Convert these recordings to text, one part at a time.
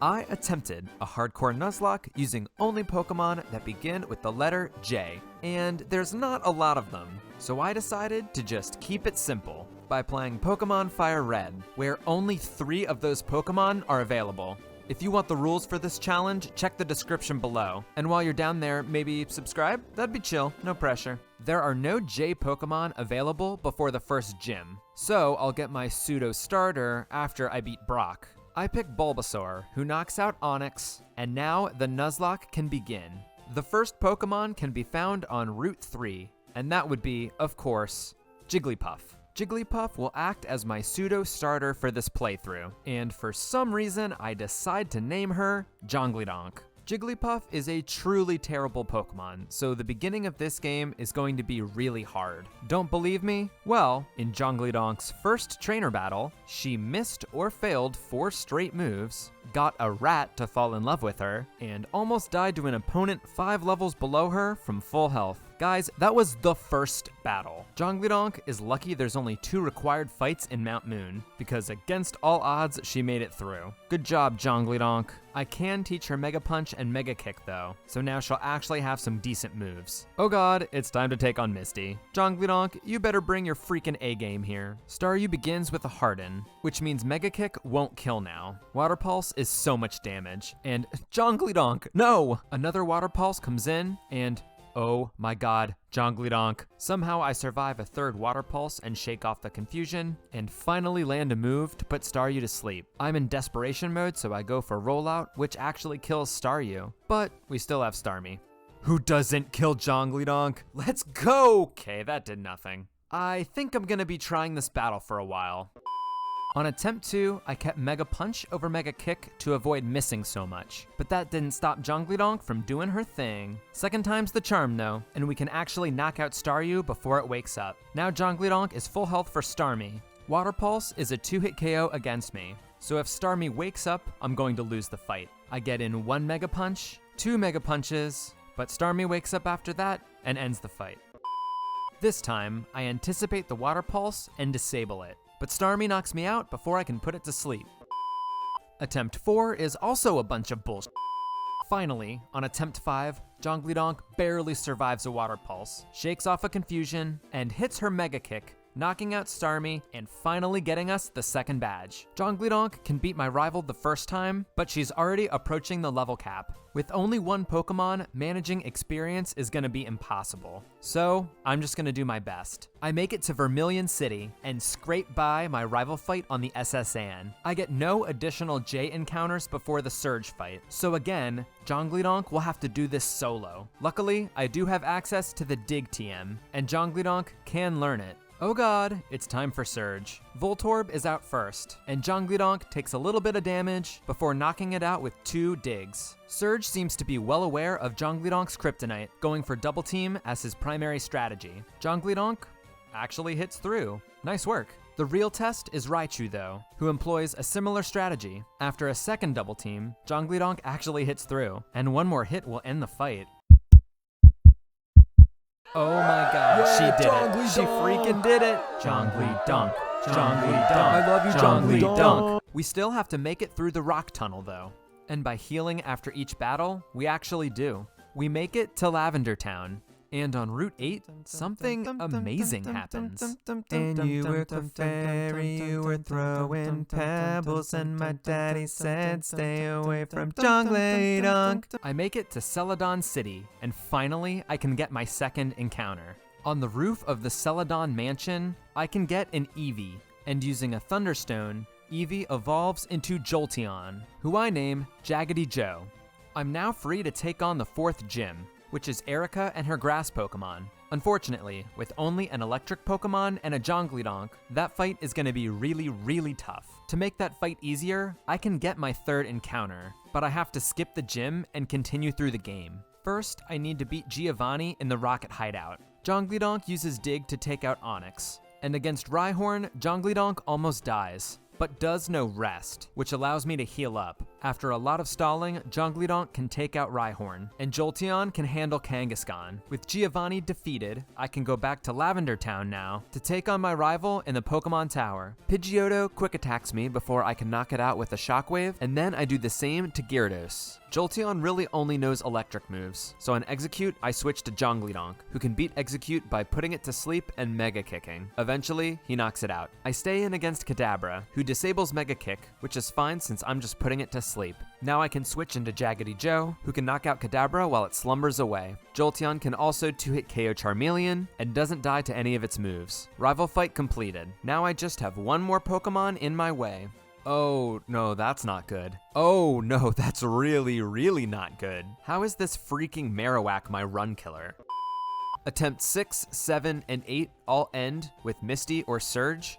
I attempted a Hardcore Nuzlocke using only Pokemon that begin with the letter J, and there's not a lot of them, so I decided to just keep it simple by playing Pokemon Fire Red, where only 3 of those Pokemon are available. If you want the rules for this challenge, check the description below, and while you're down there, maybe subscribe? That'd be chill, no pressure. There are no J Pokemon available before the first gym, so I'll get my pseudo starter after I beat Brock. I pick Bulbasaur, who knocks out Onix, and now the Nuzlocke can begin. The first Pokemon can be found on Route 3, and that would be, of course, Jigglypuff. Jigglypuff will act as my pseudo starter for this playthrough, and for some reason I decide to name her Jonglidonk. Jigglypuff is a truly terrible Pokemon, so the beginning of this game is going to be really hard. Don't believe me? Well, in Jonglidonk's first trainer battle, she missed or failed 4 straight moves, got a rat to fall in love with her, and almost died to an opponent 5 levels below her from full health. Guys, that was the first battle. Jonglidonk is lucky there's only 2 required fights in Mount Moon, because against all odds, she made it through. Good job, Jonglidonk. I can teach her Mega Punch and Mega Kick though, so now she'll actually have some decent moves. Oh god, it's time to take on Misty. Jonglidonk, you better bring your freaking A-game here. Staryu begins with a Harden, which means Mega Kick won't kill now. Water Pulse is so much damage, and Jonglidonk, no! Another Water Pulse comes in, and oh my god, Jonglidonk. Somehow I survive a 3rd Water Pulse and shake off the confusion, and finally land a move to put Staryu to sleep. I'm in desperation mode, so I go for Rollout, which actually kills Staryu, but we still have Starmie. Who doesn't kill Jonglidonk? Let's go! Okay, that did nothing. I think I'm gonna be trying this battle for a while. On attempt 2, I kept Mega Punch over Mega Kick to avoid missing so much, but that didn't stop Jonglidonk from doing her thing. Second time's the charm though, and we can actually knock out Staryu before it wakes up. Now Jonglidonk is full health for Starmie. Water Pulse is a 2-hit KO against me, so if Starmie wakes up, I'm going to lose the fight. I get in 1 Mega Punch, 2 Mega Punches, but Starmie wakes up after that and ends the fight. This time, I anticipate the Water Pulse and disable it, but Starmie knocks me out before I can put it to sleep. Attempt 4 is also a bunch of bullshit. Finally, on attempt 5, Jonglidonk barely survives a Water Pulse, shakes off a confusion, and hits her Mega Kick, knocking out Starmie and finally getting us the 2nd badge. Jonglidonk can beat my rival the first time, but she's already approaching the level cap. With only 1 Pokemon, managing experience is gonna be impossible. So, I'm just gonna do my best. I make it to Vermilion City and scrape by my rival fight on the SS Anne. I get no additional J encounters before the Surge fight, so again, Jonglidonk will have to do this solo. Luckily, I do have access to the Dig TM, and Jonglidonk can learn it. Oh god, it's time for Surge. Voltorb is out first, and Jonglidonk takes a little bit of damage before knocking it out with 2 digs. Surge seems to be well aware of Jonglidonk's kryptonite, going for double team as his primary strategy. Jonglidonk actually hits through. Nice work. The real test is Raichu though, who employs a similar strategy. After a 2nd double team, Jonglidonk actually hits through, and 1 more hit will end the fight. Oh my god, she did it. She freaking did it. Jonglidonk. Jonglidonk. I love you, Jonglidonk. We still have to make it through the rock tunnel though. And by healing after each battle, we actually do. We make it to Lavender Town. And on Route 8, something amazing happens. And you were a fairy, you were throwing pebbles, and my daddy said stay away from Jonglidonk. I make it to Celadon City, and finally I can get my 2nd encounter. On the roof of the Celadon mansion, I can get an Eevee, and using a Thunderstone, Eevee evolves into Jolteon, who I name Jaggedy Joe. I'm now free to take on the 4th gym, which is Erica and her grass Pokemon. Unfortunately, with only an electric Pokemon and a Jonglidonk, that fight is gonna be really tough. To make that fight easier, I can get my 3rd encounter, but I have to skip the gym and continue through the game. First, I need to beat Giovanni in the Rocket Hideout. Jonglidonk uses Dig to take out Onix, and against Rhyhorn, Jonglidonk almost dies, but does no rest, which allows me to heal up. After a lot of stalling, Jonglidonk can take out Rhyhorn, and Jolteon can handle Kangaskhan. With Giovanni defeated, I can go back to Lavender Town now to take on my rival in the Pokemon Tower. Pidgeotto quick attacks me before I can knock it out with a Shockwave, and then I do the same to Gyarados. Jolteon really only knows electric moves, so on Execute, I switch to Jonglidonk, who can beat Execute by putting it to sleep and Mega Kicking. Eventually, he knocks it out. I stay in against Kadabra, who disables Mega Kick, which is fine since I'm just putting it to sleep. Now I can switch into Jaggedy Joe, who can knock out Kadabra while it slumbers away. Jolteon can also 2-hit KO Charmeleon, and doesn't die to any of its moves. Rival fight completed. Now I just have one more Pokemon in my way. Oh, no, that's not good. Oh, no, that's really, really not good. How is this freaking Marowak my run killer? Attempt 6, 7, and 8 all end with Misty or Surge.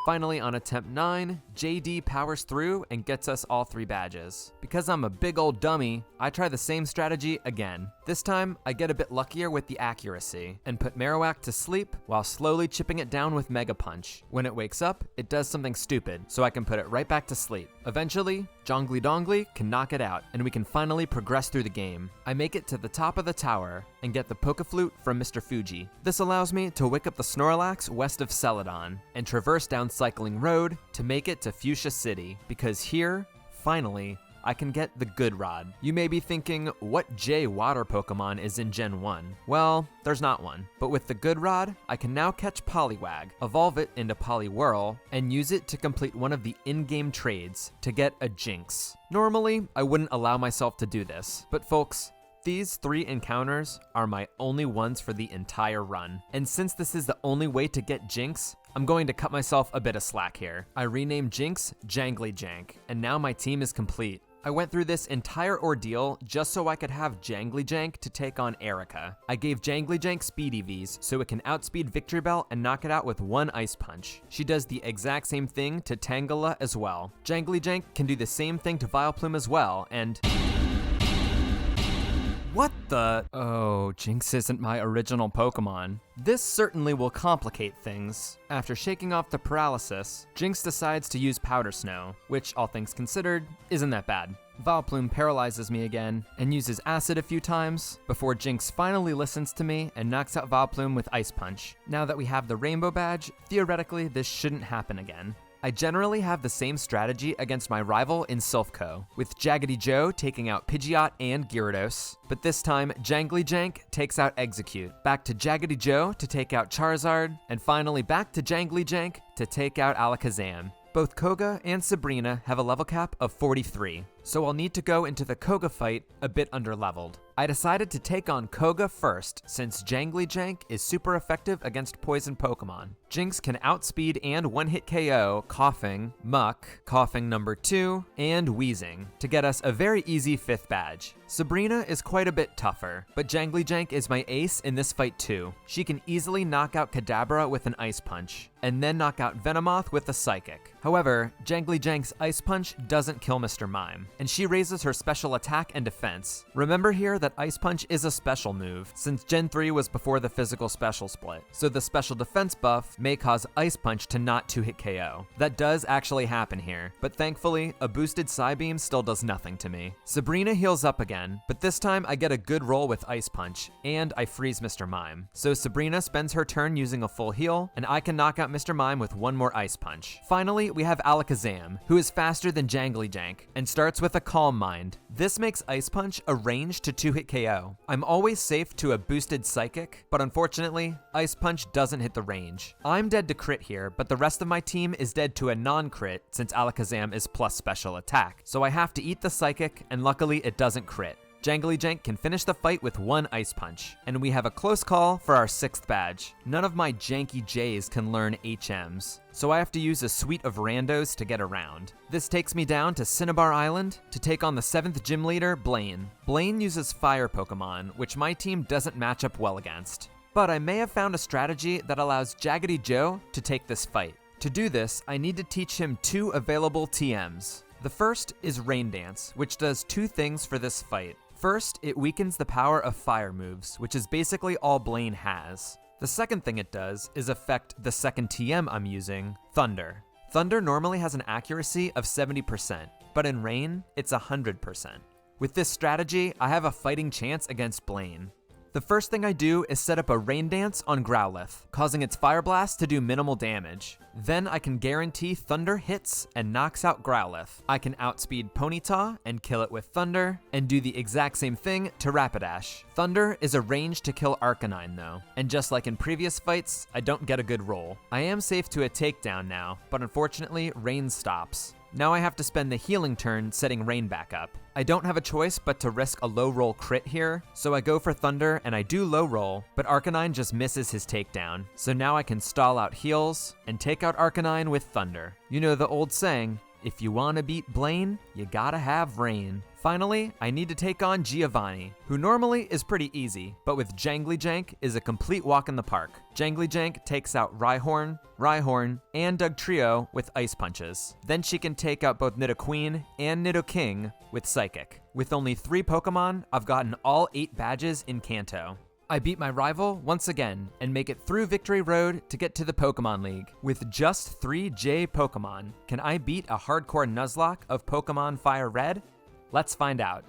Finally, on attempt 9, JD powers through and gets us all 3 badges. Because I'm a big old dummy, I try the same strategy again. This time, I get a bit luckier with the accuracy, and put Marowak to sleep while slowly chipping it down with Mega Punch. When it wakes up, it does something stupid, so I can put it right back to sleep. Eventually, Jonglidonk can knock it out, and we can finally progress through the game. I make it to the top of the tower, and get the Pokeflute from Mr. Fuji. This allows me to wake up the Snorlax west of Celadon, and traverse down Cycling Road to make it to Fuchsia City, because here, finally, I can get the Good Rod. You may be thinking, what J water Pokemon is in Gen 1? Well, there's not one. But with the Good Rod, I can now catch Poliwag, evolve it into Poliwhirl, and use it to complete one of the in-game trades to get a Jinx. Normally, I wouldn't allow myself to do this, but folks, these 3 encounters are my only ones for the entire run. And since this is the only way to get Jinx, I'm going to cut myself a bit of slack here. I renamed Jinx Jangly-Jank, and now my team is complete. I went through this entire ordeal just so I could have Jangly-Jank to take on Erica. I gave Jangly-Jank speed EVs so it can outspeed Victreebel and knock it out with 1 Ice Punch. She does the exact same thing to Tangela as well. Jangly-Jank can do the same thing to Vileplume as well, and... What the? Oh, Jinx isn't my original Pokemon. This certainly will complicate things. After shaking off the paralysis, Jinx decides to use Powder Snow, which, all things considered, isn't that bad. Vileplume paralyzes me again and uses Acid a few times before Jinx finally listens to me and knocks out Vileplume with Ice Punch. Now that we have the Rainbow Badge, theoretically this shouldn't happen again. I generally have the same strategy against my rival in Silphco, with Jaggedy Joe taking out Pidgeot and Gyarados, but this time Jangly-Jank takes out Execute, back to Jaggedy Joe to take out Charizard, and finally back to Jangly-Jank to take out Alakazam. Both Koga and Sabrina have a level cap of 43, so I'll need to go into the Koga fight a bit underleveled. I decided to take on Koga first, since Jangly-Jank is super effective against poison Pokemon. Jinx can outspeed and 1-hit KO Coughing, Muck, Coughing number 2, and Wheezing, to get us a very easy 5th badge. Sabrina is quite a bit tougher, but Jangly-Jank is my ace in this fight too. She can easily knock out Kadabra with an Ice Punch, and then knock out Venomoth with a Psychic. However, Jangly-Jank's Ice Punch doesn't kill Mr. Mime, and she raises her special attack and defense. Remember here that Ice Punch is a special move, since Gen 3 was before the physical special split, so the special defense buff may cause Ice Punch to not 2-hit KO. That does actually happen here, but thankfully, a boosted Psybeam still does nothing to me. Sabrina heals up again, but this time I get a good roll with Ice Punch, and I freeze Mr. Mime. So Sabrina spends her turn using a full heal, and I can knock out Mr. Mime with 1 more Ice Punch. Finally, we have Alakazam, who is faster than Jangly-Jank, and starts with a Calm Mind. This makes Ice Punch a range to 2-hit KO. I'm always safe to a boosted Psychic, but unfortunately, Ice Punch doesn't hit the range. I'm dead to crit here, but the rest of my team is dead to a non-crit since Alakazam is plus special attack, so I have to eat the Psychic, and luckily it doesn't crit. Jangly-Jank can finish the fight with 1 Ice Punch, and we have a close call for our 6th badge. None of my janky J's can learn HMs, so I have to use a suite of randos to get around. This takes me down to Cinnabar Island to take on the 7th gym leader, Blaine. Blaine uses Fire Pokemon, which my team doesn't match up well against. But I may have found a strategy that allows Jaggedy Joe to take this fight. To do this, I need to teach him 2 available TMs. The first is Rain Dance, which does 2 things for this fight. First, it weakens the power of fire moves, which is basically all Blaine has. The second thing it does is affect the second TM I'm using, Thunder. Thunder normally has an accuracy of 70%, but but in rain, it's 100%. With this strategy, I have a fighting chance against Blaine. The first thing I do is set up a rain dance on Growlithe, causing its Fire Blast to do minimal damage. Then I can guarantee Thunder hits and knocks out Growlithe. I can outspeed Ponyta and kill it with Thunder, and do the exact same thing to Rapidash. Thunder is a range to kill Arcanine though, and just like in previous fights, I don't get a good roll. I am safe to a takedown now, but unfortunately, rain stops. Now I have to spend the healing turn setting rain back up. I don't have a choice but to risk a low roll crit here, so I go for Thunder and I do low roll, but Arcanine just misses his takedown. So now I can stall out heals and take out Arcanine with Thunder. You know the old saying, if you wanna beat Blaine, you gotta have rain. Finally, I need to take on Giovanni, who normally is pretty easy, but with Jonglidonk is a complete walk in the park. Jonglidonk takes out Rhyhorn, and Dugtrio with Ice Punches. Then she can take out both Nidoqueen and Nidoking with Psychic. With only 3 Pokemon, I've gotten all 8 badges in Kanto. I beat my rival once again and make it through Victory Road to get to the Pokemon League. With just 3 J Pokemon, can I beat a Hardcore Nuzlocke of Pokemon Fire Red? Let's find out.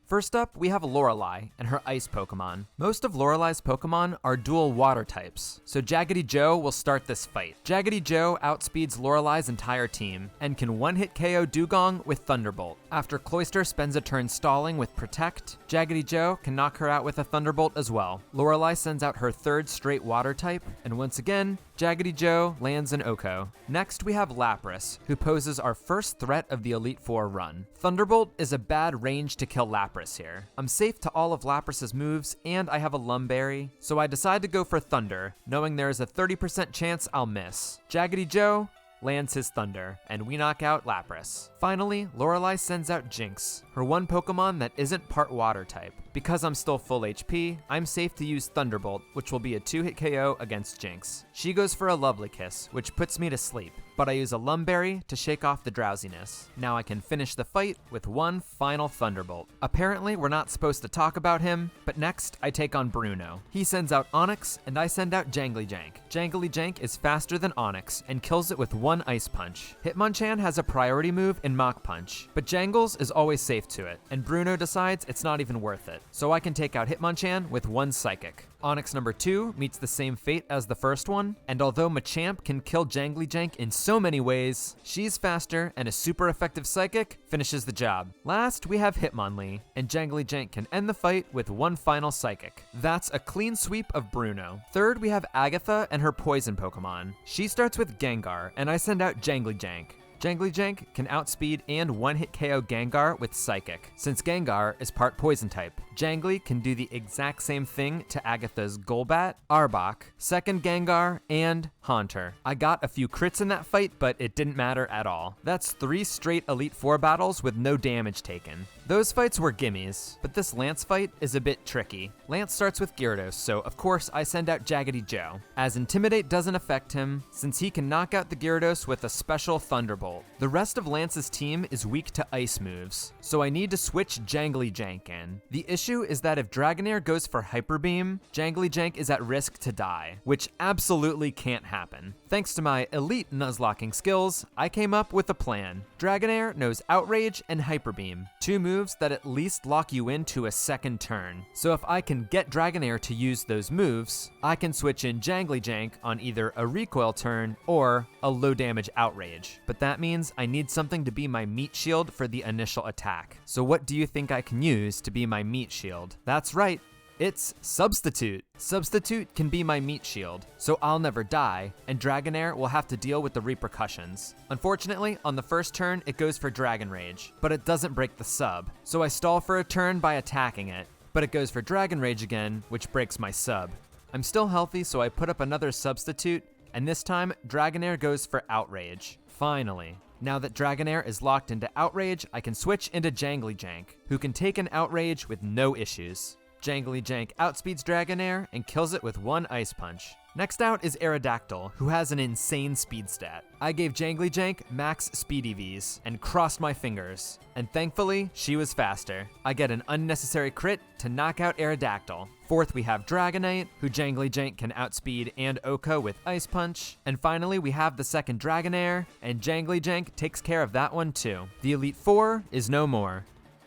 First up, we have Lorelei and her ice Pokemon. Most of Lorelei's Pokemon are dual water types, so Jaggedy Joe will start this fight. Jaggedy Joe outspeeds Lorelei's entire team and can one-hit KO Dugong with Thunderbolt. After Cloyster spends a turn stalling with Protect, Jaggedy Joe can knock her out with a Thunderbolt as well. Lorelei sends out her 3rd straight water type, and once again, Jaggedy Joe lands an Oko. Next, we have Lapras, who poses our first threat of the Elite Four run. Thunderbolt is a bad range to kill Lapras here. I'm safe to all of Lapras's moves, and I have a Lumberry, so I decide to go for Thunder, knowing there is a 30% chance I'll miss. Jaggedy Joe lands his Thunder, and we knock out Lapras. Finally, Lorelei sends out Jinx, her one Pokemon that isn't part water type. Because I'm still full HP, I'm safe to use Thunderbolt, which will be a 2-hit KO against Jinx. She goes for a Lovely Kiss, which puts me to sleep, but I use a Lumberry to shake off the drowsiness. Now I can finish the fight with one final Thunderbolt. Apparently, we're not supposed to talk about him, but next I take on Bruno. He sends out Onix, and I send out Jonglidonk. Jonglidonk is faster than Onix, and kills it with one Ice Punch. Hitmonchan has a priority move in Mach Punch, but Jangles is always safe to it, and Bruno decides it's not even worth it. So I can take out Hitmonchan with one Psychic. Onix number 2 meets the same fate as the first one, and although Machamp can kill Jonglidonk in so many ways, she's faster and a super effective Psychic finishes the job. Last, we have Hitmonlee, and Jonglidonk can end the fight with one final Psychic. That's a clean sweep of Bruno. Third, we have Agatha and her poison Pokemon. She starts with Gengar, and I send out Jonglidonk. Jonglidonk can outspeed and one-hit KO Gengar with Psychic. Since Gengar is part poison type, Jangly can do the exact same thing to Agatha's Golbat, Arbok, second Gengar, and Haunter. I got a few crits in that fight, but it didn't matter at all. That's 3 straight Elite Four battles with no damage taken. Those fights were gimmies, but this Lance fight is a bit tricky. Lance starts with Gyarados, so of course I send out Jaggedy Joe, as Intimidate doesn't affect him, since he can knock out the Gyarados with a special Thunderbolt. The rest of Lance's team is weak to ice moves, so I need to switch Jonglidonk in. The issue is that if Dragonair goes for Hyper Beam, Jonglidonk is at risk to die, which absolutely can't happen. Thanks to my elite Nuzlocking skills, I came up with a plan. Dragonair knows Outrage and Hyper Beam, 2 moves that at least lock you into a second turn. So if I can get Dragonair to use those moves, I can switch in Jonglidonk on either a recoil turn or a low damage Outrage. But that means I need something to be my meat shield for the initial attack. So what do you think I can use to be my meat shield? That's right, it's Substitute. Substitute can be my meat shield, so I'll never die, and Dragonair will have to deal with the repercussions. Unfortunately, on the first turn, it goes for Dragon Rage, but it doesn't break the sub, so I stall for a turn by attacking it, but it goes for Dragon Rage again, which breaks my sub. I'm still healthy, so I put up another Substitute, and this time, Dragonair goes for Outrage. Finally. Now that Dragonair is locked into Outrage, I can switch into Jonglidonk, who can take an Outrage with no issues. Jonglidonk outspeeds Dragonair and kills it with one Ice Punch. Next out is Aerodactyl, who has an insane speed stat. I gave Jonglidonk max speed EVs and crossed my fingers, and thankfully, she was faster. I get an unnecessary crit to knock out Aerodactyl. Fourth, we have Dragonite, who Jonglidonk can outspeed and Oko with Ice Punch. And finally, we have the second Dragonair, and Jonglidonk takes care of that one too. The Elite Four is no more.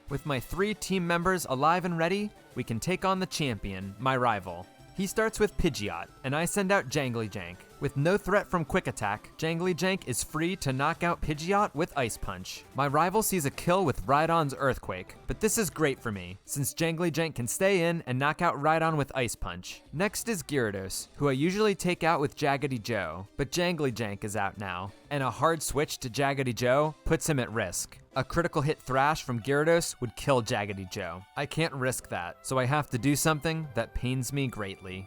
With my 3 team members alive and ready, we can take on the champion, my rival. He starts with Pidgeot, and I send out Jonglidonk. With no threat from Quick Attack, Jonglidonk is free to knock out Pidgeot with Ice Punch. My rival sees a kill with Rhydon's Earthquake, but this is great for me, since Jonglidonk can stay in and knock out Rhydon with Ice Punch. Next is Gyarados, who I usually take out with Jaggedy Joe, but Jonglidonk is out now, and a hard switch to Jaggedy Joe puts him at risk. A critical hit Thrash from Gyarados would kill Jaggedy Joe. I can't risk that, so I have to do something that pains me greatly.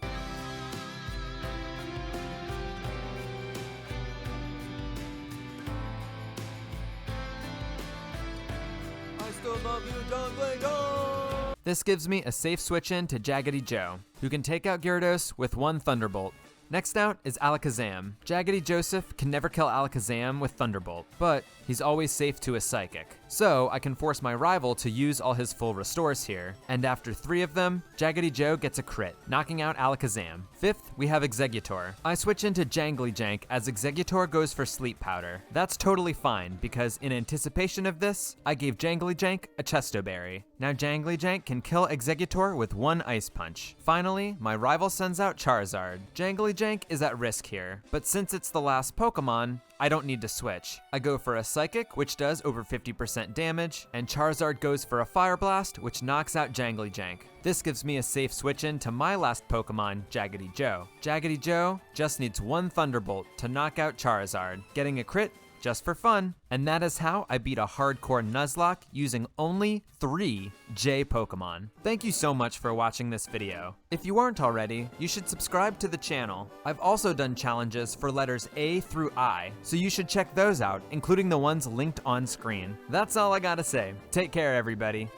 This gives me a safe switch in to Jaggedy Joe, who can take out Gyarados with 1 Thunderbolt. Next out is Alakazam. Jaggedy Joseph can never kill Alakazam with Thunderbolt, but he's always safe to a Psychic. So I can force my rival to use all his full restores here, and after 3 of them, Jaggedy Joe gets a crit, knocking out Alakazam. Fifth, we have Exeggutor. I switch into Jonglidonk as Exeggutor goes for Sleep Powder. That's totally fine, because in anticipation of this, I gave Jonglidonk a Chesto Berry. Now Jonglidonk can kill Exeggutor with 1 Ice Punch. Finally, my rival sends out Charizard. Jonglidonk is at risk here, but since it's the last Pokemon, I don't need to switch. I go for a Psychic, which does over 50% damage, and Charizard goes for a Fire Blast, which knocks out Jonglidonk. This gives me a safe switch in to my last Pokemon, Jaggedy Joe. Jaggedy Joe just needs 1 Thunderbolt to knock out Charizard, getting a crit just for fun. And that is how I beat a Hardcore Nuzlocke using only 3 J Pokemon. Thank you so much for watching this video. If you aren't already, you should subscribe to the channel. I've also done challenges for letters A through I, so you should check those out, including the ones linked on screen. That's all I gotta say. Take care, everybody.